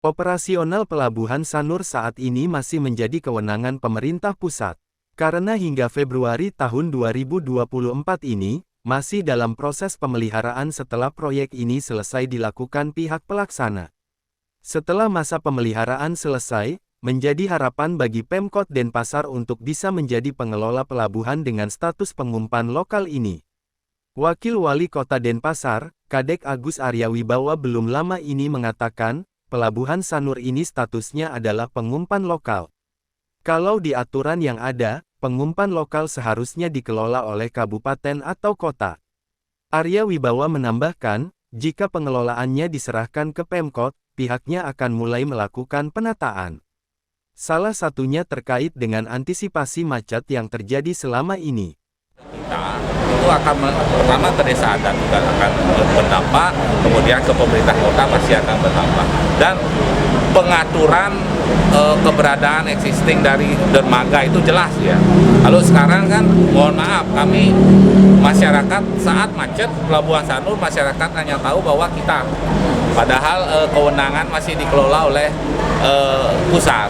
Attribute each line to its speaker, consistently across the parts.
Speaker 1: Operasional Pelabuhan Sanur saat ini masih menjadi kewenangan pemerintah pusat. Karena hingga Februari tahun 2024 ini, masih dalam proses pemeliharaan setelah proyek ini selesai dilakukan pihak pelaksana. Setelah masa pemeliharaan selesai, menjadi harapan bagi Pemkot Denpasar untuk bisa menjadi pengelola pelabuhan dengan status pengumpan lokal ini. Wakil Wali Kota Denpasar, Kadek Agus Aryawibawa belum lama ini mengatakan, Pelabuhan Sanur ini statusnya adalah pengumpan lokal. Kalau di aturan yang ada, pengumpan lokal seharusnya dikelola oleh kabupaten atau kota. Aryawibawa menambahkan, jika pengelolaannya diserahkan ke Pemkot, pihaknya akan mulai melakukan penataan. Salah satunya terkait dengan antisipasi macet yang terjadi selama ini.
Speaker 2: Itu akan pertama ke desa adat juga akan berdampak, kemudian ke pemerintah kota pasti akan berdampak, dan pengaturan keberadaan existing dari dermaga itu jelas ya. Lalu sekarang kan mohon maaf, kami masyarakat saat macet Pelabuhan Sanur masyarakat hanya tahu bahwa kita, padahal kewenangan masih dikelola oleh pusat.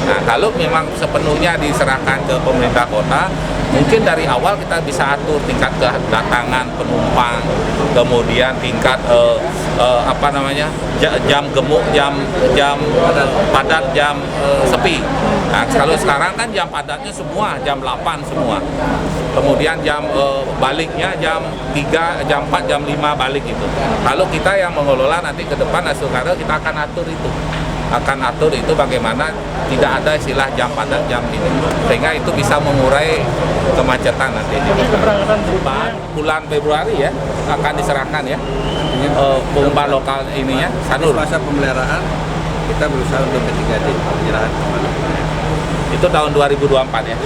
Speaker 2: Nah, kalau memang sepenuhnya diserahkan ke pemerintah kota, mungkin dari awal kita bisa atur tingkat kedatangan penumpang, kemudian tingkat jam gemuk, jam padat, jam sepi. Nah, kalau sekarang kan jam padatnya semua jam 8 semua. Kemudian jam baliknya jam 3, jam 4, jam 5 balik itu. Kalau kita yang mengelola nanti ke depan Asukara kita akan atur itu. Bagaimana tidak ada istilah jam padat jam ini, sehingga itu bisa mengurai kemacetan nanti. Bulan Februari ya akan diserahkan ya pengumpan lokal ininya Sanur.
Speaker 3: Masa pemeliharaan kita berusaha untuk ketiga D penyerahan kembali.
Speaker 2: Itu tahun 2024 ya.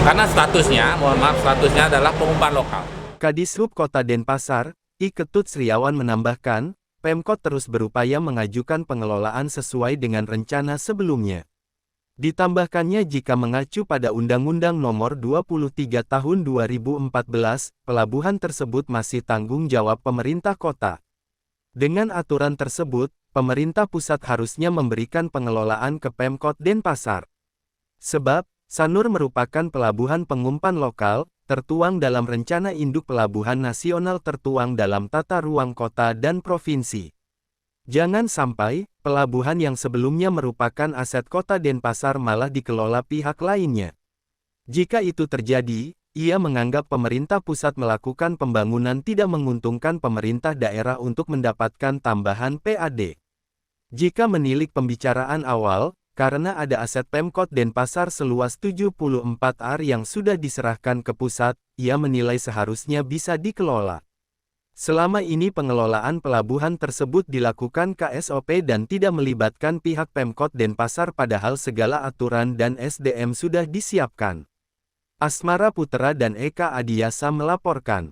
Speaker 2: Karena statusnya adalah pengumpan lokal.
Speaker 1: Kadishub Kota Denpasar, I Ketut Sriawan menambahkan, Pemkot terus berupaya mengajukan pengelolaan sesuai dengan rencana sebelumnya. Ditambahkannya jika mengacu pada Undang-Undang Nomor 23 Tahun 2014, pelabuhan tersebut masih tanggung jawab pemerintah kota. Dengan aturan tersebut, pemerintah pusat harusnya memberikan pengelolaan ke Pemkot Denpasar. Sebab, Sanur merupakan pelabuhan pengumpan lokal, tertuang dalam Rencana Induk Pelabuhan Nasional tertuang dalam Tata Ruang Kota dan Provinsi. Jangan sampai, pelabuhan yang sebelumnya merupakan aset Kota Denpasar malah dikelola pihak lainnya. Jika itu terjadi, ia menganggap pemerintah pusat melakukan pembangunan tidak menguntungkan pemerintah daerah untuk mendapatkan tambahan PAD. Jika menilik pembicaraan awal, karena ada aset Pemkot Denpasar seluas 74 ar yang sudah diserahkan ke pusat, ia menilai seharusnya bisa dikelola. Selama ini pengelolaan pelabuhan tersebut dilakukan KSOP dan tidak melibatkan pihak Pemkot Denpasar padahal segala aturan dan SDM sudah disiapkan. Asmara Putra dan Eka Adiasa melaporkan.